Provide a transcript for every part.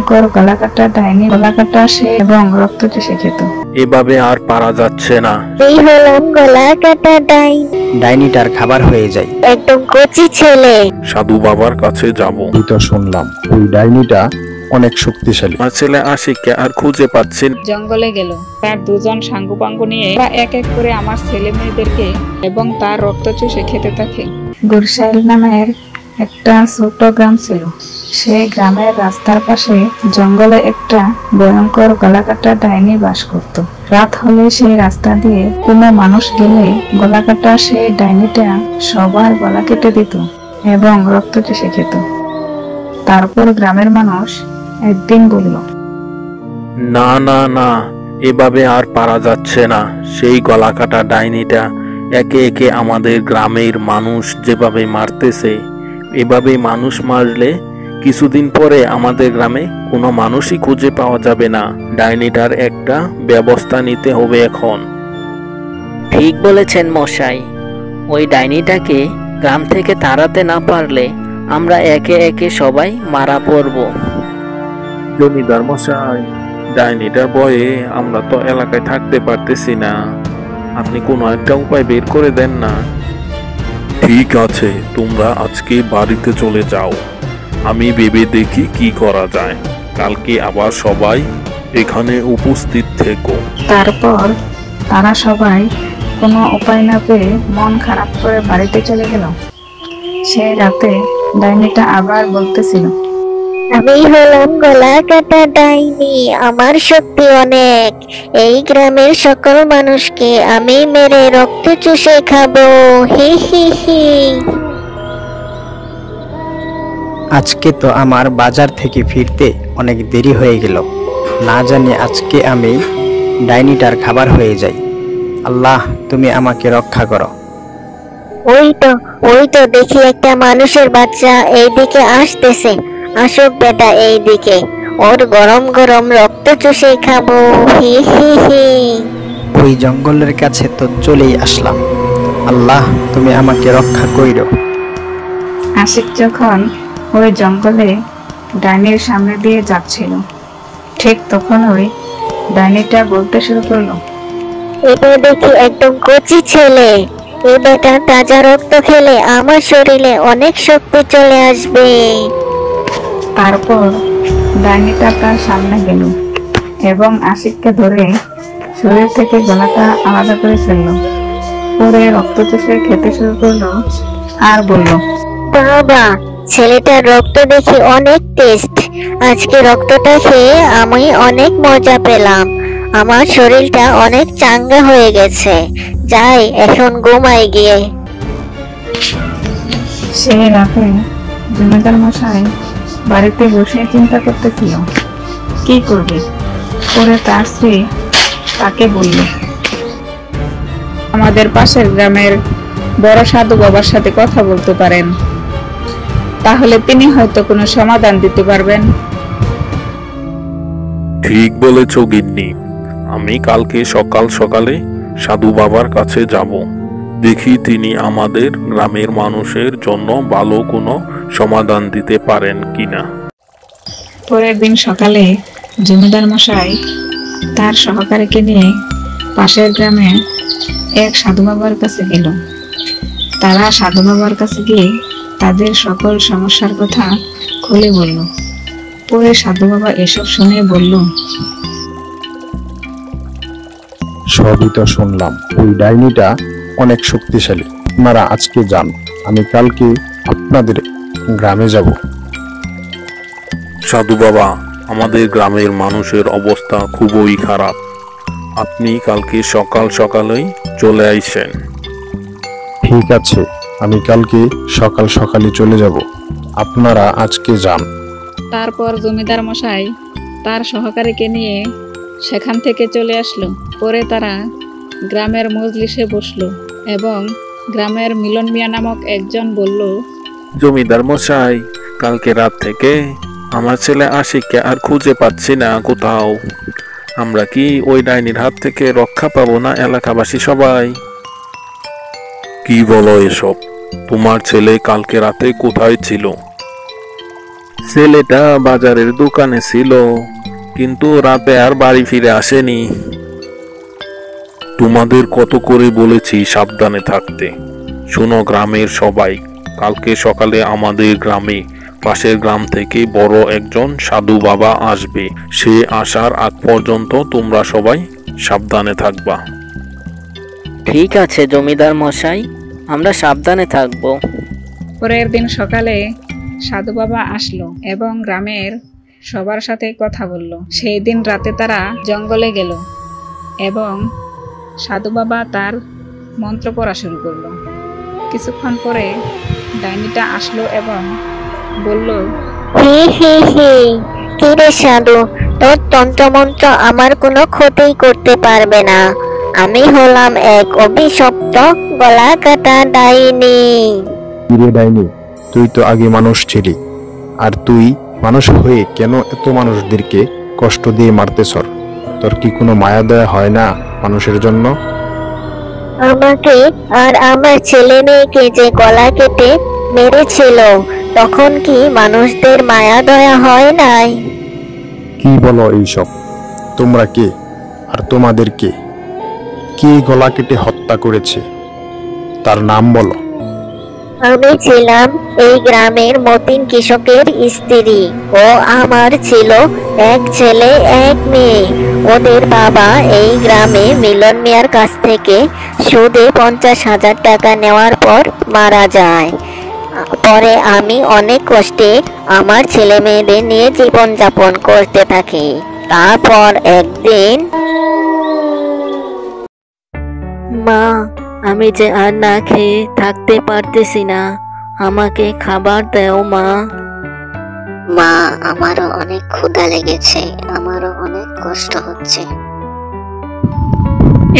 ভয়ঙ্কর গলাকাটা ডাইনি গলাকাটা সে এবং রক্ত চুষে খেত। এভাবে আর পারা যাচ্ছে না। এই হলাম গলাকাটা ডাইনিটার খাবার হয়ে যায়। একদম কচি ছেলে। সাধু বাবার কাছে যাব। তো শুনলাম ওই ডাইনিটা অনেক শক্তিশালী। আমার ছেলে আশিককে আর খুঁজে পাচ্ছি না। জঙ্গলে গেল, তার দুজন সাঙ্গুপাঙ্গু নিয়ে তারা এক এক করে আমার ছেলে মেয়েদেরকে এবং তার রক্ত চুষে খেতে থাকে। গুরসাইল নামের একটা ছোট গ্রাম ছিল। সেই গ্রামের রাস্তার পাশে জঙ্গলে একটা ভয়ঙ্কর গলাকাটা ডাইনি বাস করত। রাত হলে সেই রাস্তা দিয়ে কোনো মানুষ গেলে গলাকাটা সেই ডাইনিটা সবার গলা কেটে দিত এবং রক্ত চুষে খেত। তারপর গ্রামের মানুষ একদিন বলল, না না না, এভাবে আর পারা যাচ্ছে না। সেই গলাকাটা ডাইনিটা একে একে আমাদের গ্রামের মানুষ যেভাবে মারতেছে, এভাবে মানুষ মারলে কিছুদিন পরে আমাদের গ্রামে কোনো মানুষই খুঁজে পাওয়া যাবে না। ডাইনিটার একটা ব্যবস্থা নিতে হবে এখন। ঠিক বলেছেন মশাই, ওই ডাইনিটাকে গ্রাম থেকে তাড়াতে না পারলে আমরা একে একে সবাই মারা পড়ব। জমিদার মশাই, ডাইনিটার ভয়ে আমরা তো এলাকায় থাকতে পারতেছি না। আপনি কোনো একটা উপায় বের করে দেন না। ঠিক আছে, তোমরা আজকে বাড়িতে চলে যাও, আমি ভেবে দেখি কি করা যায়। কালকে আবার সবাই এখানে উপস্থিত থেকো। তারপর তারা সবাই কোনো উপায় না পেয়ে মন খারাপ করে বাড়িতে চলে গেল। সেই রাতে ডাইনিটা আবার বলতেছিল, আমি হলাম গলাকাটা ডাইনি, আমার শক্তি অনেক। এই গ্রামের সকল মানুষকে আমি মেরে রক্ত চুষে খাবো। হি হি হি। আজকে তো আমার বাজার থেকে ফিরতে অনেক দেরি হয়ে গেল। না জানি আজকে আমি ডাইনিটার খাবার হয়ে যাই। আল্লাহ, তুমি আমাকে রক্ষা করো। ওই তো দেখি একটা মানুষের বাচ্চা এইদিকে আসতেছে। আসুক বেটা এইদিকে, ওর গরম গরম রক্ত চুষে খাবো। হি হি হি। ওই জঙ্গলের কাছে তো চলেই আসলাম। আল্লাহ, তুমি আমাকে রক্ষা কইরো। আশিক যখন ওই জঙ্গলে ডাইনির সামনে দিয়ে যাচ্ছিল, ঠিক তখন ওই ডাইনিটা বলতে শুরু করলো, এটা দেখি একদম কচি ছেলে। এই বেটা তাজা রক্ত খেলে আমার শরীরে অনেক শক্তি চলে আসবে। তারপর ডাইনিটা তার সামনে গেল এবং আশিককে ধরে শরীর থেকে গলাটা আলাদা করে ফেললো। পরে রক্ত চুষে খেতে শুরু করলো আর বলল, বাবা, ছেলেটার রক্ত দেখি অনেক টেস্ট। আজকে রক্তটা খেয়ে আমি অনেক মজা পেলাম। আমার শরীরটা অনেক চাঙ্গা হয়ে গেছে। যাই এখন ঘুমাই গিয়ে। সেই রাতে জমিদার মশাই বাড়িতে বসে চিন্তা করতেছিল কি করবে। পরে তার স্ত্রী তাকে বলল, আমাদের পাশের গ্রামের বড় সাধু বাবার সাথে কথা বলতে পারেন, তাহলে তিনি হয়তো কোনো সমাধান দিতে পারবেন। ঠিক বলেছ গিন্নি, আমি কালকে সকাল সকালে সাধু বাবার কাছে যাব। দেখি তিনি আমাদের গ্রামের মানুষের জন্য ভালো কোনো সমাধান দিতে পারেন কিনা। পরের দিন সকালে জমিদার মশাই তার সহকারীকে নিয়ে পাশের গ্রামে এক সাধু বাবার কাছে গেল। তারা সাধু বাবার কাছে গিয়ে তাদের সকল সমস্যার কথা খুলে বলল। পরে সাধু বাবা এসব শুনে বলল, সবই তো শুনলাম ওই ডাইনিটা অনেক শক্তিশালী। আপনারা আজকে যান, আমি কালকে আপনাদের গ্রামে যাব। সাধু বাবা, আমাদের গ্রামের মানুষের অবস্থা খুবই খারাপ। আপনি কালকে সকাল সকালেই চলে আইসেন। ঠিক আছে, আমি কালকে সকাল সকালে চলে যাব, আপনারা আজকে যান। তারপর জমিদার মশাই তার সহকারীকে নিয়ে সেখান থেকে চলে আসলো। পরে তারা গ্রামের মজলিসে বসলো এবং গ্রামের মিলন মিয়া নামক একজন বলল, জমিদার মশাই, কালকে রাত থেকে আমার ছেলে আশিককে আর খুঁজে পাচ্ছি না কোথাও। আমরা কি ওই ডাইনির হাত থেকে রক্ষা পাবো না এলাকাবাসী সবাই? কি বলো এসব? তোমার ছেলে কালকে রাতে কোথায় ছিল? ছেলেটা বাজারের দোকানে ছিল, কিন্তু রাতে আর বাড়ি ফিরে আসেনি। তোমাদের কত করে বলেছি সাবধানে থাকতে। শোনো গ্রামের সবাই, কালকে সকালে আমাদের গ্রামে পাশের গ্রাম থেকে বড় একজন সাধু বাবা আসবে। সে আসার আগ পর্যন্ত তোমরা সবাই সাবধানে থাকবা। ঠিক আছে জমিদার মশাই, আমরা সাবধানে থাকবো। পরের দিন সকালে সাধু বাবা আসলো এবং গ্রামের সবার সাথে কথা বলল। সেই দিন রাতে তারা জঙ্গলে গেল এবং সাধু বাবা তার মন্ত্র পড়া শুরু করলো। কিছুক্ষণ পরে ডাইনিটা আসলো এবং বলল, হি হি হি, কি রে সাধু, তোর তন্ত্রমন্ত্র আমার কোনো ক্ষতি করতে পারবে না। আমি হলাম এক অভিশপ্ত গলা কাটা ডাইনি। কিরে ডাইনি, তুই তো আগে মানুষ ছিলি, আর তুই মানুষ হয়ে কেন এত মানুষদেরকে কষ্ট দিয়ে মারতেছ? তোর কি কোনো মায়া দয়া হয় না মানুষের জন্য? আমাকে আর আমার ছেলে মেয়েকে যে গলা কেটে মেরেছিল, তখন কি মানুষদের মায়া দয়া হয় নাই? কি বলো এইসব? তোমরা কে, আর তোমাদেরকে কে গলা কেটে হত্যা করেছে? তার নাম বলো। আমি ছিলাম এই গ্রামের মতিন কৃষকের স্ত্রী, ও আমার ছিল এক ছেলে এক মেয়ে। ওদের বাবা এই গ্রামে মিলন মিয়ার কাছ থেকে সুদে 50,000 টাকা নেওয়ার পর মারা যায়। পরে আমি অনেক কষ্টে আমার ছেলে মেয়েদের নিয়ে জীবন যাপন করতে থাকি। তারপর একদিন, মা, আমি যে আর না খেয়ে থাকতে পারতেছি না, আমাকে খাবার দাও মা। মা, আমারও অনেক ক্ষুধা লেগেছে, আমারও অনেক কষ্ট হচ্ছে।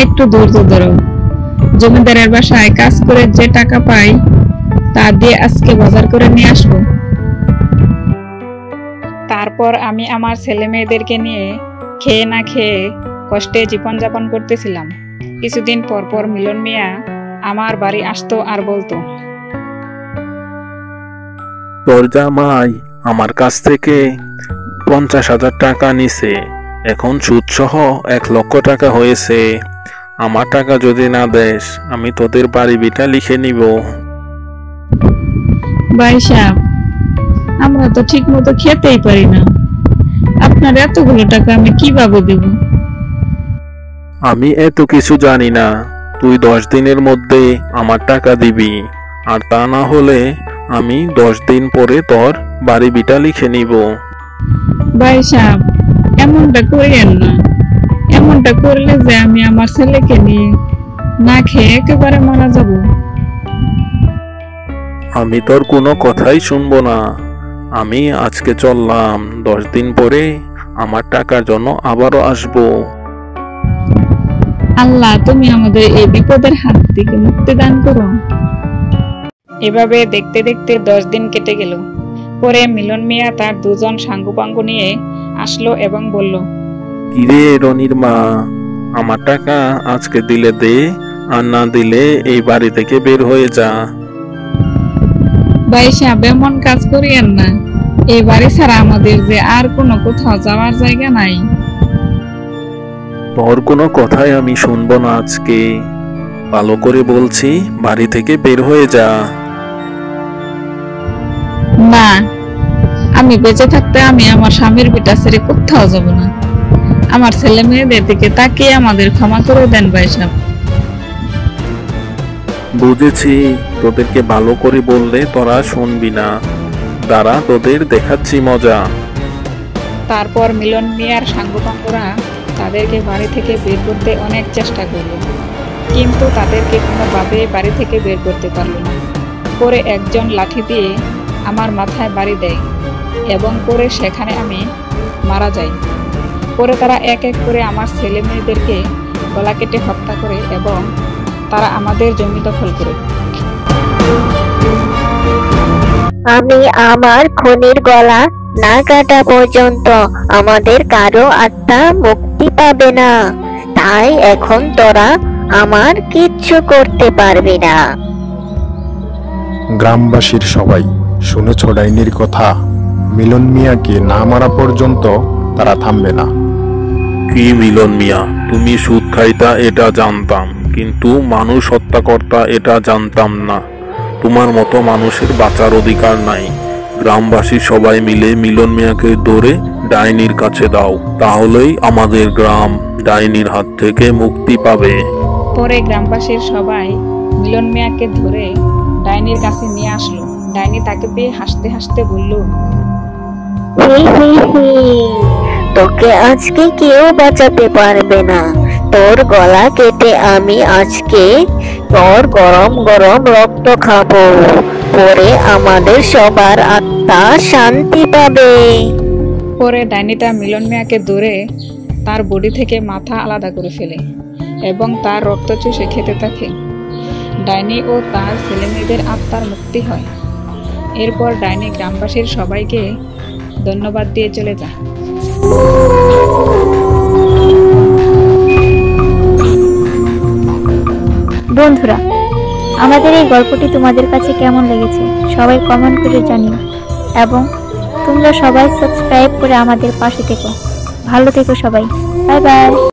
একটু ধৈর্য ধরো, জমিদারের বাসায় কাজ করে যে টাকা পাই তা দিয়ে আজকে বাজার করে নিয়ে আসবো। তারপর আমি আমার ছেলে মেয়েদেরকে নিয়ে খেয়ে না খেয়ে কষ্টে জীবনযাপন করতেছিলাম। কিছুদিন পর পর মিলন মিয়া আমার বাড়ি আসতো আর বলতো, তোর জামাই আমার কাছ থেকে 50,000 টাকা নিছে, এখন সুদ সহ 1,00,000 টাকা হয়েছে। আমার টাকা যদি না দেস, আমি তোদের বাড়ি বিটা লিখে নিব। ভাই সাহেব, আমরা তো ঠিক মতো খেতেই পারি না, আপনার এতগুলো টাকা আমি কিভাবে দেব? আমি এত কিছু জানি না, তুই 10 দিনের মধ্যে আমার টাকা দিবি, আর তা না হলে আমি 10 দিন পরে তোর বাড়ি বিটা লিখে নিব। ভাই সাহেব, এমনটা করিয়েন না। এমনটা করলে যে আমি আমার ছেলেকে নিয়ে না খেয়ে একেবারে মারা যাব। আমি তোর কোনো কথাই শুনবো না। আমি আজকে চললাম, 10 দিন পরে আমার টাকার জন্য আবারও আসবো। আল্লাহ, তুমি আমাদের এই বিপদের হাত থেকে মুক্তি দান করো। এভাবে দেখতে দেখতে 10 দিন কেটে গেল। পরে মিলন মিয়া তার 2 জন সাঙ্গুপাঙ্গু নিয়ে আসলো এবং বলল, কিরে রনির মা, আমার টাকা আজকে দিলে দে, আর না দিলে এই বাড়ি থেকে বের হয়ে যা। ভাই সাহেব, এমন কাজ করিয়েন না। এই বাড়ি ছাড়া আমাদের যে আর কোনো কোথাও যাওয়ার জায়গা নাই। তোর কোনো কথাই আমি শুনবো না আজকে। ভালো করে বলছি, বাড়ি থেকে বের হয়ে যা। না, আমি বেঁচে থাকতে আমি আমার স্বামীর বিটা ছেড়ে কোথাও যাব না। আমার ছেলে মেয়েদের দিকে তাকিয়ে আমাদের ক্ষমা করে দেন ভাই সাহেব। বুঝেছি, তোদেরকে ভালো করে বললে তোরা শুনবি না। দাঁড়া, তোদের দেখাচ্ছি মজা। তারপর মিলন মিয়ার সাঙ্গপাঙ্গরা তাদেরকে বাড়ি থেকে বের করতে অনেক চেষ্টা করলো, কিন্তু তাদেরকে কোনোভাবে বাড়ি থেকে বের করতে পারলো না। পরে একজন লাঠি দিয়ে আমার মাথায় বাড়ি দেয় এবং পরে সেখানে আমি মারা যাই। পরে তারা এক এক করে আমার ছেলে মেয়েদেরকে গলা কেটে হত্যা করে এবং তারা আমাদের জমি দখল করে। আমি আমার খুনির গলা না কাটা পর্যন্ত আমাদের কারো আত্মা মুক্তি পাবে না। তাই এখন তোরা আমার কিচ্ছু করতে পারবি না। গ্রামবাসীর সবাই শুনেছ ডাইনির কথা? মিলন মিয়াকে না মারা পর্যন্ত তারা থামবে না। কি মিলন মিয়া, তুমি সুদ খাইতা এটা জানতাম, কিন্তু মানুষ হত্যাকর্তা এটা জানতাম না। তোমার মতো মানুষের বাঁচার অধিকার নাই। গ্রামবাসী সবাই মিলে মিলন মিয়াকে ধরে ডাইনির কাছে দাও, তাহলেই আমাদের গ্রাম ডাইনির হাত থেকে মুক্তি পাবে। পরে গ্রামবাসীর সবাই মিলন মিয়াকে ধরে ডাইনির কাছে নিয়ে আসলো। ডাইনি তাকে পেয়ে হাসতে হাসতে বলল, তোকে আজকে কেউ বাঁচাতে পারবে না। তোর গলা কেটে আমি আজকে তোর গরম গরম রক্ত খাবো, পরে আমাদের সবার আত্মা শান্তি পাবে। পরে ডাইনিটা মিলন মিয়াকে ধরে তার বডি থেকে মাথা আলাদা করে ফেলে এবং তার রক্ত চুষে খেতে থাকে। ডাইনি ও তার ছেলেমেয়েদের আত্মার মুক্তি হয়। এরপর ডাইনি গ্রামবাসীর সবাইকে ধন্যবাদ দিয়ে চলে যায়। বন্ধুরা, আমাদের এই গল্পটি তোমাদের কাছে কেমন লেগেছে সবাই কমেন্ট করে জানিও, এবং তোমরা সবাই সাবস্ক্রাইব করে আমাদের পাশে থেকো। ভালো থেকো সবাই, বাই বাই।